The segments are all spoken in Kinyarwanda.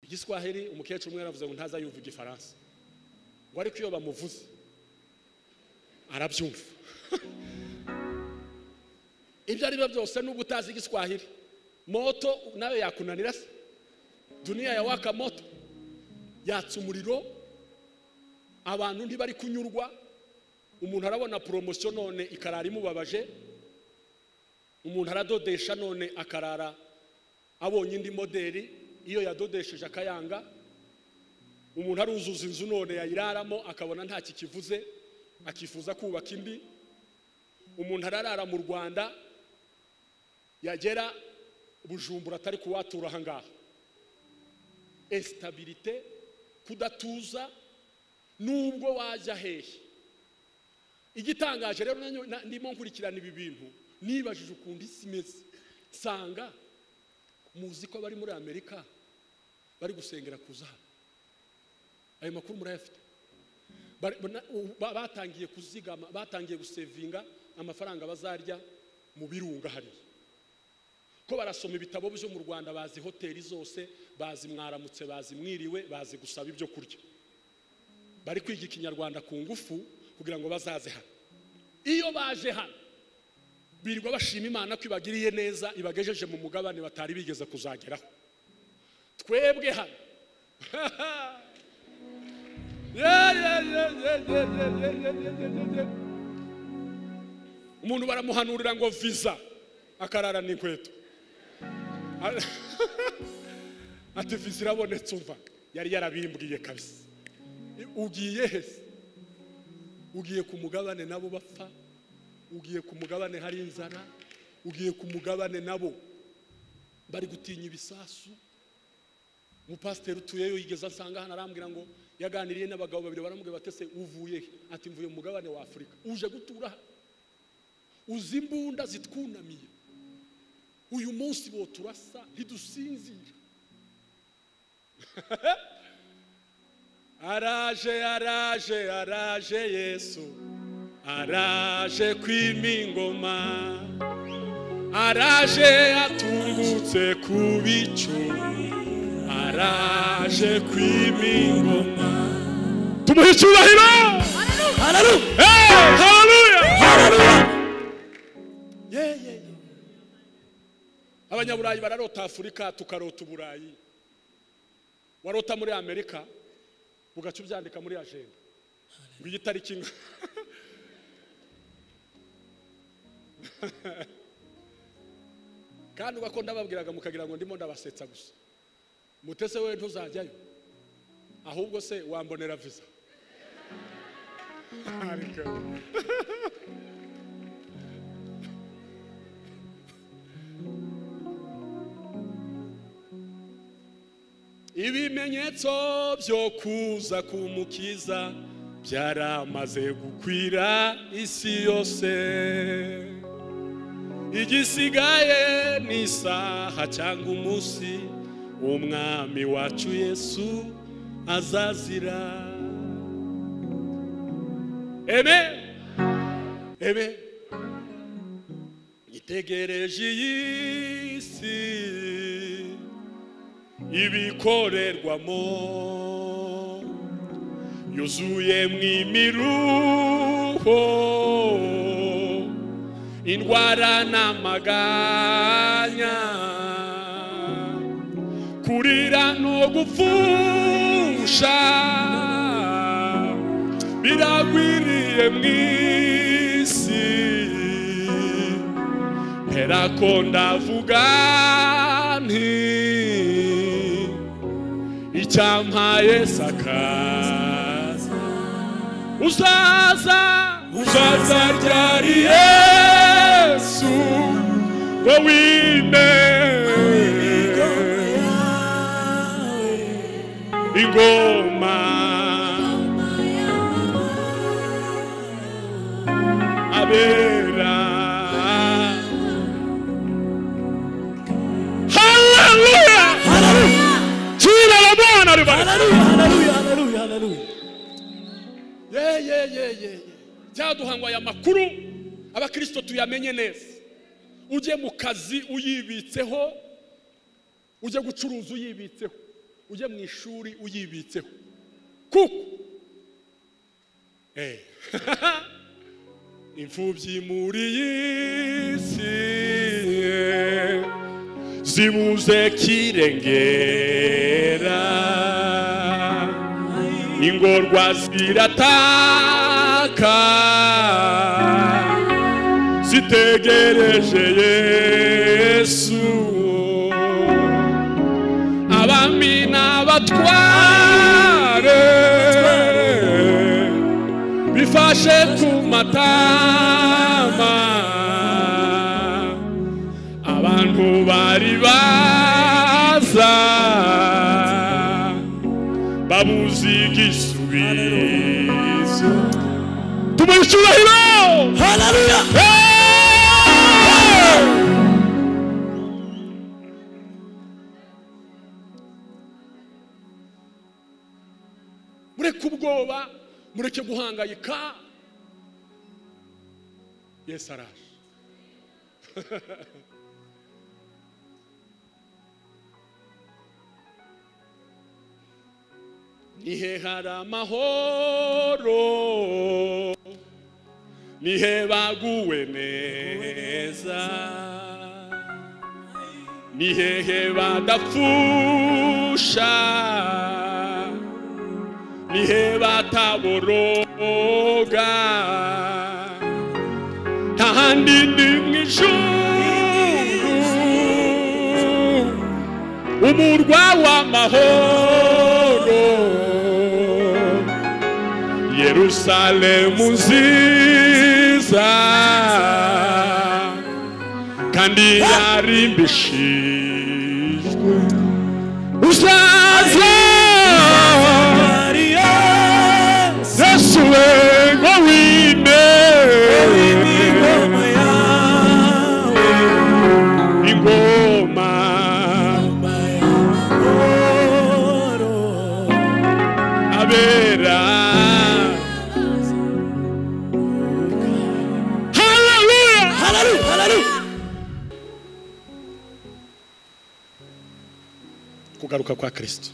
igiswahili umukecuru umwe yaravuze ngo ntaza yumva igifaransa ngo ariko iyo bamuvuze arabyumva ibyo ari byo byose nubwo utazi igiswahili moto nawe yakunanira se dunia ya waka moto yatsa umuriro abantu ntibari kunyurwa umuntu arabona promotion none ikarara imubabaje umuntu aradodesha none akarara abonye indi modeli iyo yadodesheje akayanga umuntu aruzuza inzu none yayiraramo akabona nta kikivuze akifuza kubaka indi umuntu ararara mu Rwanda yagera Bujumbura atari kuwatura hangaha instabilité kudatuza nubwo wajya hehe igitangaje rero ndimo nkurikirana ibi bintu nibajije ukundi simeze sanga muzi ko bari muri Amerika bari gusengera kuza ayo makuru murayafite batangiye kuzigama batangiye gusevinga amafaranga bazarya mu birunga hari ko barasoma ibitabo byo mu Rwanda bazi hoteli zose bazi mwaramutse bazi mwiriwe bazi gusaba ibyo kurya bari kwiga ikinyarwanda ku ngufu kugira ngo bazaze hano iyo baje hano birirwa bashima Imana ko ibagiriye neza ibagejeje mu mugabane batari bigeze kuzageraho twebwe hano umuntu baramuhanurira ngo visa akarara n'inkweto ati visa irabonetse umva yari yarabimbwiye kabisa ugiye hese ugiye ku mugabane nabo bapfa ugiye ku mugabane hari inzara ugiye ku mugabane nabo bari gutinya ibisasu umupasiteri utuyeyo yigeze asanga hano arambwira ngo yaganiriye n'abagabo babiri baramubwira batese uvuye ati mvuye mu mugabane wa Afrika uje gutura uzi imbunda zitwunamiye uyu munsi bo turasa ntidusinzira araje Yesu araje kwimingoma araje atungutse ku bicu araje kwimingoma tumuhe icyubahiro haleluya haleluya haleluya abanyaburayi bararota Afurika tukarota Uburayi warota muri Amerika ugaca ubyandika muri agenda ngo igitariki inga kandi ugakunda babwiraga mukagira ngo ndimo ndabasetsa gusa mutese we ntuzajyayo ahubwo se wambonera visa ibimenyetso byo kuza kumukiza byaramaze gukwira isi yose igisigaye ni isaha cyangwa umunsi umwami wacu Yesu azazira ebe itegereje iy'isi ibikorerwamo yuzuye mwimiruho indwara n'amaganya kurira no gupfusha biragwiriye mw'isi herako ndavuga nti icyamaye sakaza uzaza ryari Yesu ngo wime ingoma abera haleluya haleluya jina la Bwana libarikiwe haleluya haleluya haleluya cyaduhangwa ya makuru abakristo tuyamenye neza uje mu kazi uyibitseho uje gucuruza uyibitseho ujye mu ishuri uyibitseho kuko imfubyi muri iyi si zibuze kirengera, ingorwa zirataka zitegereje Yesu, abami n'abatware bifashe ku matama, abantu bari baza babuze igisubizo. Tumuhe icyubahiro. Haleluya. Mureke ubwoba, mureke guhangayika. Yesu araje. Nihe hari amahoro, nihe baguwe neza, nihehe badapfusha, nihe bataboroga, ntahandi ndi mw'ijuru, umurwa w'amahoro, Yerusalemu nziza kandi yarimbishijwe, uzaza Yesu we ngo wime ingoma abera. Kugaruka kwa Kristo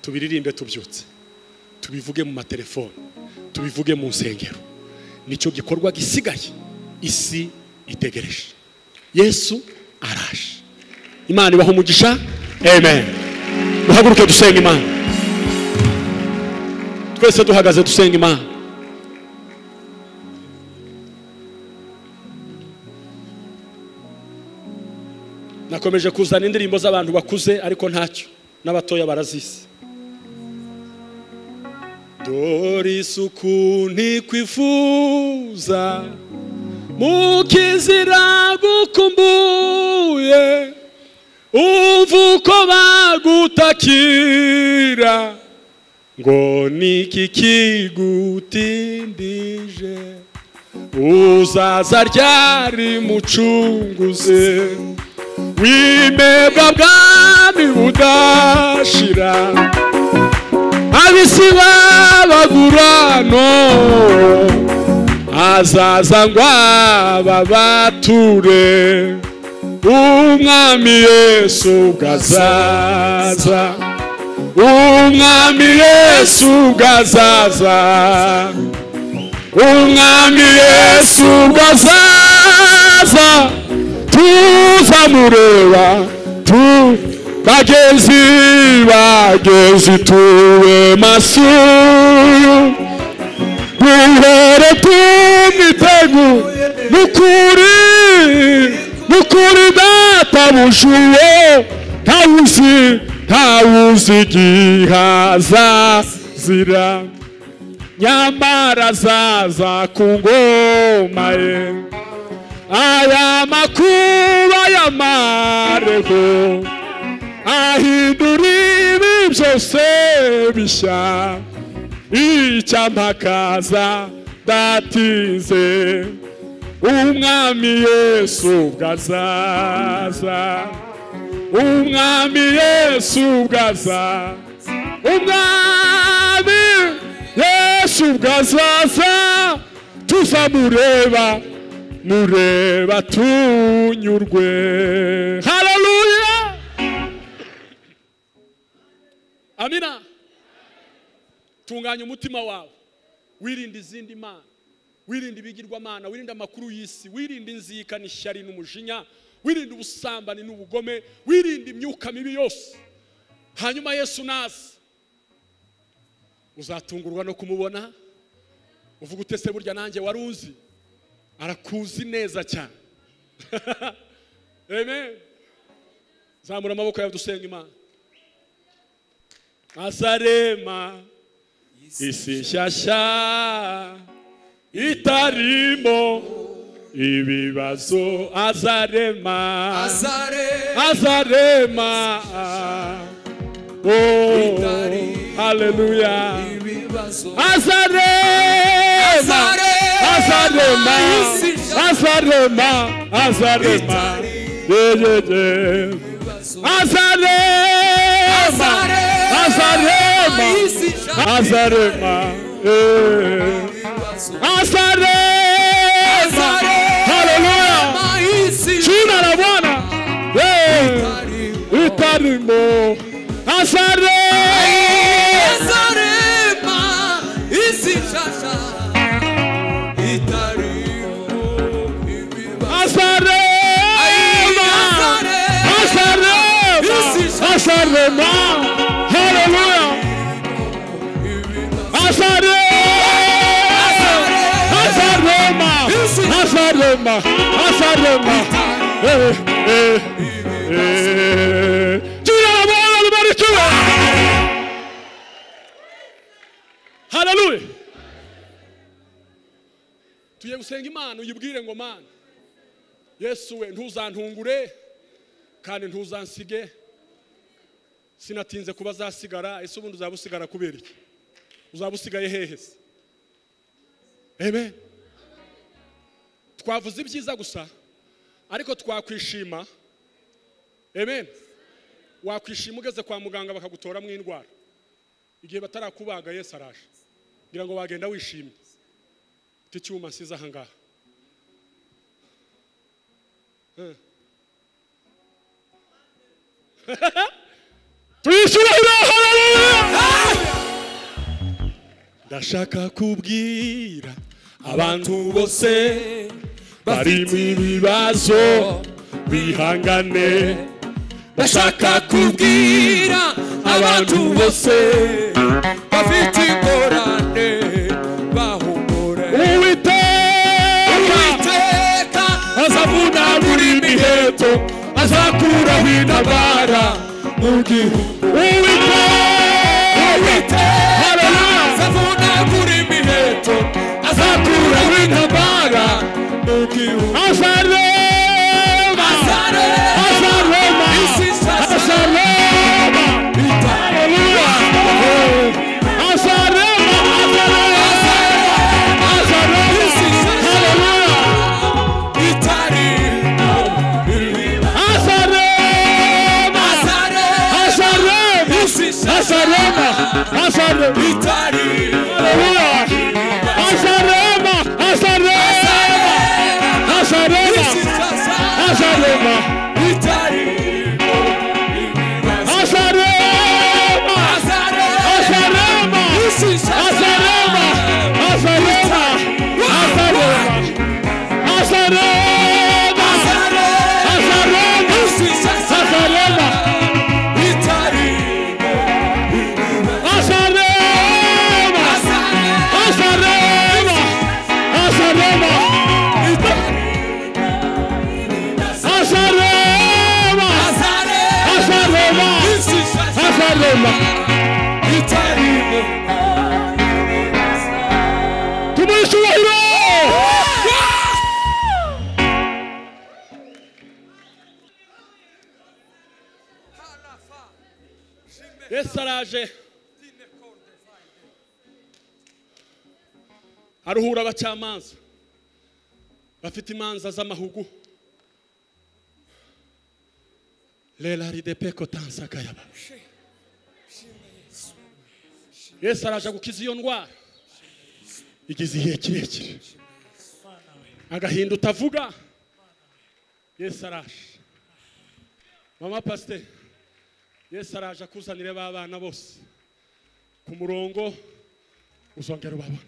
tubiririmbe tubyutse, tubivuge mu matelefone, tubivuge mu nsengero, nicyo gikorwa gisigaye isi itegereje. Yesu araje. Imana ibaha umugisha. Amen. Duhaguruke dusenga Imana, twese duhagaze dusenga Imana. Nakomeje kuzana indirimbo z'abantu bakuze ariko ntacyo n'abatoya barazizi. Dore isuku ntikwifuza mukizira gukumbuye, umva uko bagutakira ngo niki kigutindije, uzaza ryari mucunguze wimebwa bwami budashira, abisi babagurano azaza ngo ababature, umwami Yesu gazaza, umwami Yesu gazaza, umwami Yesu gazaza, tuzamureba bagezi tuwe masuyu, duhere tumiteguye nukuri databujuwe, ntawuzi gihaza zira, nyamara zaza ku ngoma ye, aya makuba y'amareho ahindura ibi byose bishya, icyamakaza datinze, umwami Yesu gazaza, umwami Yesu gazaza, umwami Yesu gazaza, tuzamureba mureba tunyurwe. Haleluya. amina. Tunganya umutima wawe, wirinde izindi mana, wirinde ibigirwamana, wirinde amakuru y'isi, wirinde inzika n'ishyari n'umujinya, wirinde ubusambani n'ubugome, wirinde imyuka mibi yose. Hanyuma Yesu naza uzatungurwa no kumubona, uvuga utese burya nanjye waruzi, arakuzi neza cyane. Amen. Zamura amaboko yawe dusenga Imana. Azarema isi nshyashya itarimo ibibazo, azarema oh haleluya, China la Bwana itarimo azarema isi nshyashya itarimo ibibazo, azarema haleluya, azarema Jina la Bwana libarikiwe. Haleluya. Tuye gusenga Imana, uyibwire ngo Mana Yesu we ntuzantungure kandi ntuzansige, sinatinze kuba zasigara. Ese ubundi uzabusigara kubera iki? Uzabusigaye hehe se? Amen. Twavuze ibyiza gusa ariko twakwishima. Amen. Wakwishima ugeze kwa muganga bakagutora mu indwara, igihe batarakubaga Yesu araje, ngira ngo wagenda wishimye. Ticyuma nsiza ahangaha. Tuyishura haleluya. Ndashaka kubwira abantu bose bari mu bibazo bihangane. Ndashaka kubwira abantu bose bafite ingorane bahumure. Uwiteka azavuna buri miheto, azakuraho intabara mu gihugu. Uwiteka azavuna buri miheto, azakuraho intabara mu gihugu. Yesu araje aruhura abacamanza bafite imanza z'amahugu. Lela ridepeko tansakayaba. Yesu araje gukiza iyo ndwara igize igihe kirekire, agahinda utavuga. Yesu araje. Mama pastor, Yesu araje akuzanire babana bose ku murongo uzongera ubabona.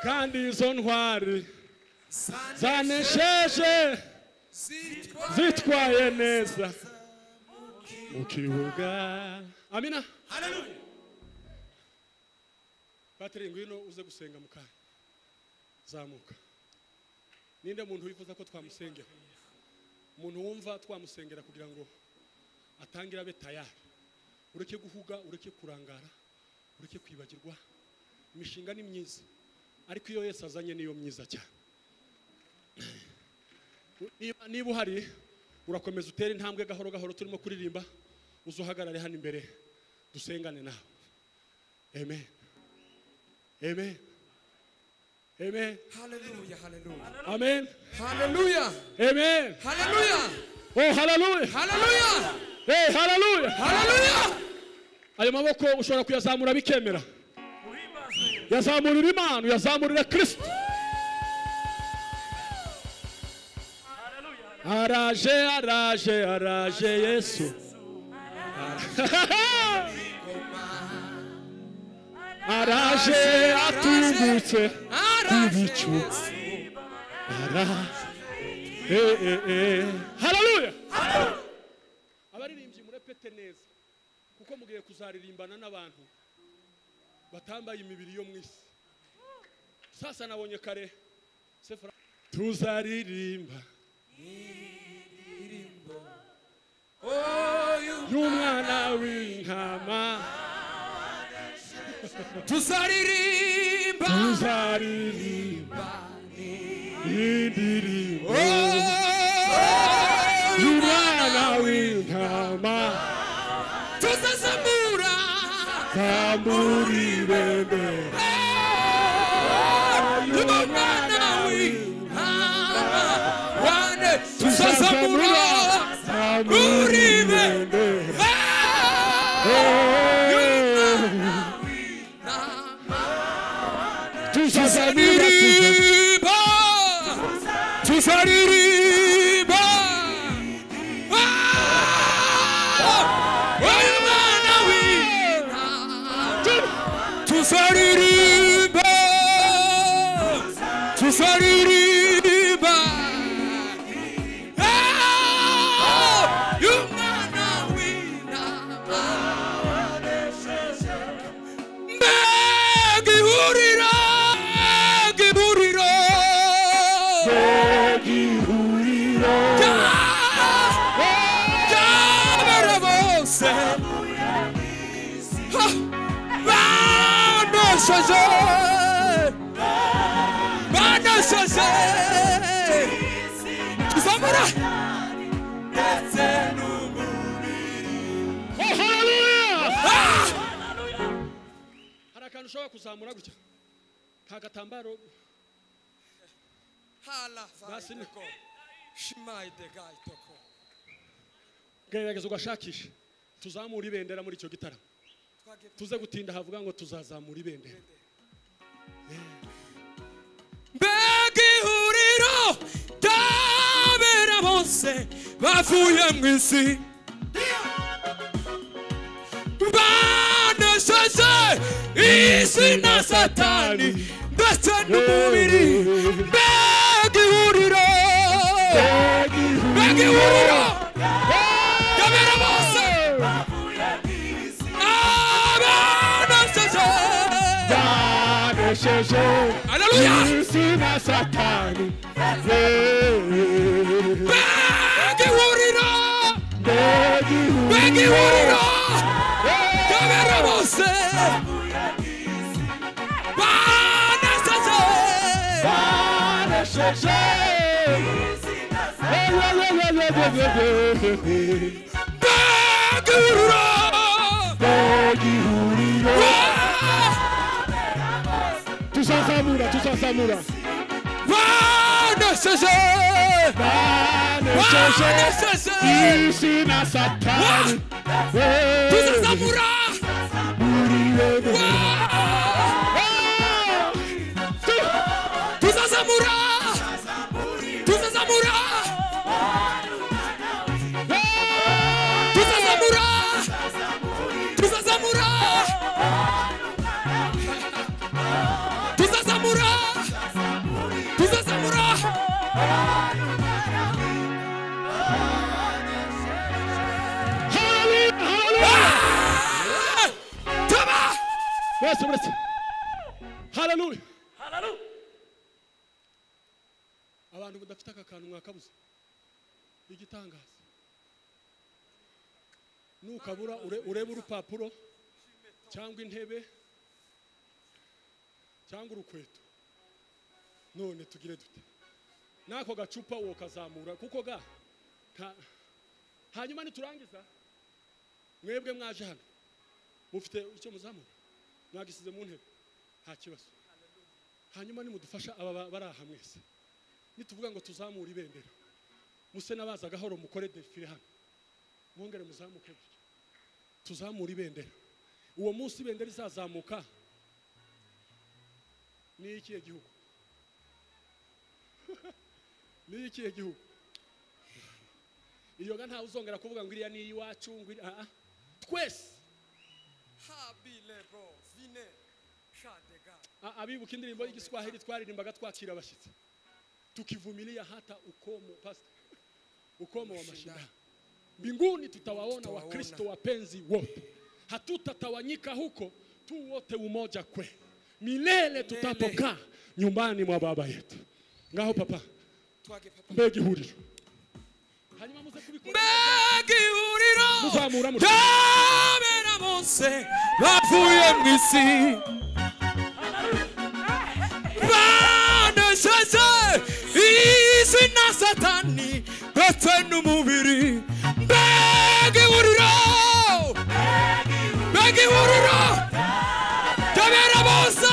Kandi izo ntwari zanesheje zitwaye neza mu kibuga. Amina. Haleluya. Patiri ngwino uze gusenga mukanya. Zamuka. Ninde muntu wifuza ko twamusengera? Umuntu wumva twamusengera kugira ngo atangira abe tayari. Ureke guhuga, ureke kurangara, ureke kwibagirwa. Imishinga ni myiza, ariko iyo Yesu azanye niyo myiza cyane. Niba uhari urakomeza utere intambwe gahoro gahoro turimo kuririmba, uzuhagarare hano imbere dusengane nawe. Amen. Amen. Amen. Hallelujah, hallelujah. Amen. Hallelujah. Amen. Hallelujah. Oh, hallelujah. Hallelujah. Hey, hallelujah. Hallelujah. Ayo maboko ushobora kuyazamura bikemera. Yazamurira Imana, yazamurira Kristo. Araje, araje, araje Yesu. Araje atungutse kubicu. Hallelujah. Abaririmbyi murepete neza kuko mugiye kuzaririmbana n'abantu batambaye imibiri yo mwisi. Sasa nabonye kare Sefra tuzaririmba y'umwana w'intama. Tuzaririmba indirimbo y'umwana w'intama. Tuzazamura tamburi bendera y'umwana w'intama. Tuzazamura tamburi bendera tuzaririmba tuzaririmba y'umwana w'intama. Tuzaririmba tuzaririmba y'umwana w'intama. Mbega ihuriro ry'abera bose banesheje tuzamura ndetse n'umubiri. hari akantu ushobora kuzamura gutya nta gatambaro Basiniko Shimai de Gaitoko. gerageza ugashakisha tuzamura ibendera muri icyo gitaramo. Tuze gutinda havuga ngo tuzazamura ibendera. Mbega ihuriro ry'abera bose bavuye mu isi banesheje isi na Satani ndetse n'umubiri. Mbega ihuriro ry'abera bose banesheje Hallelujah. Isi na Satani. Mbega ihuriro ry'abera bose banesheje tuzazamura banesheje isi na Satani. Tuzazamura tuzazamura Yesu buretse. Hallelujah. Abantu badafite akakantu mwakabuze. Igitangaza. Nukabura ureba urupapuro cyangwa intebe cyangwa urukweto. None tugire dute. Nako gacupa wo kazamura kuko ga hanyuma niturangiza mwebwe mwaje hano mufite icyo muzamura mwagisize mu ntebe nta kibazo. Hanyuma nimudufasha aba baraha mwese nituvuga ngo tuzamura ibendera muse nabaza gahoro mukore defile hano mwongere muzamuke gutyo tuzamura ibendera. Uwo munsi ibendera izazamuka ni ikihe gihugu? Ni ikihe gihugu? Iyo ga nta uzongera kuvuga ngo iriya ni iwacu ngo twese habile bro vine shadega. Abibuka indirimbo y'igiswahili twaririmbaga twakira abashyitsi tukivumilia hata ukomo wa mashindano. Mbinguni tutawaona Wakristo wapenzi wote, hatutatawanyika huko tu, wote umoja kwe milele tutapokaa nyumbani mwa baba yetu. Ngaho papa mbegi huriro hanyuma muze kubikora mbegi huriro muzamura mu tabera bose bavuye mu isi baneseze isi na satani ndetse n'umubiri. Mbegi huriro tabera bose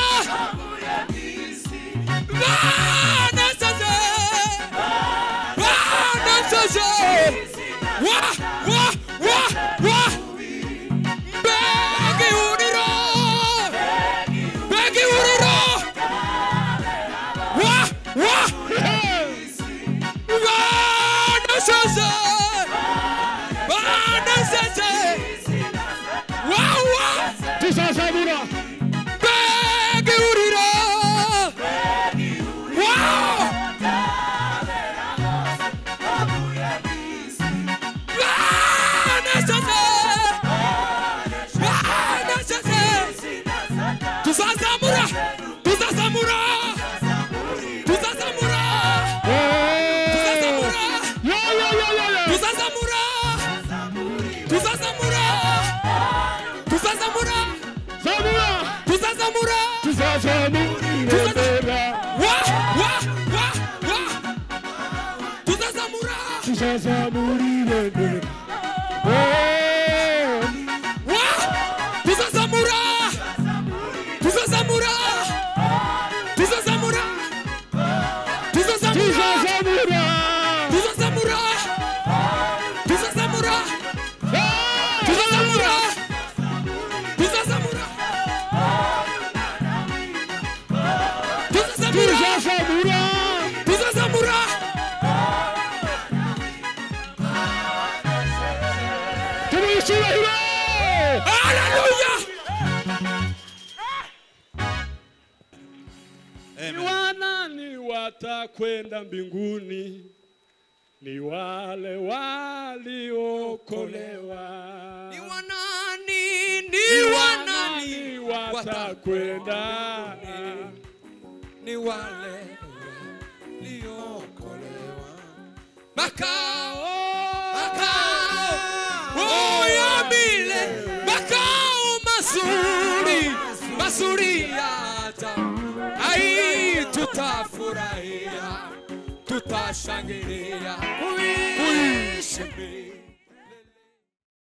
kwenda mbinguni ni wale waliokolewa. Ni wanani watakwenda? Ni wale waliokolewa. Makao ya milele, makao mazuri yata. Ai tutafurahia, tutashangilia kuishi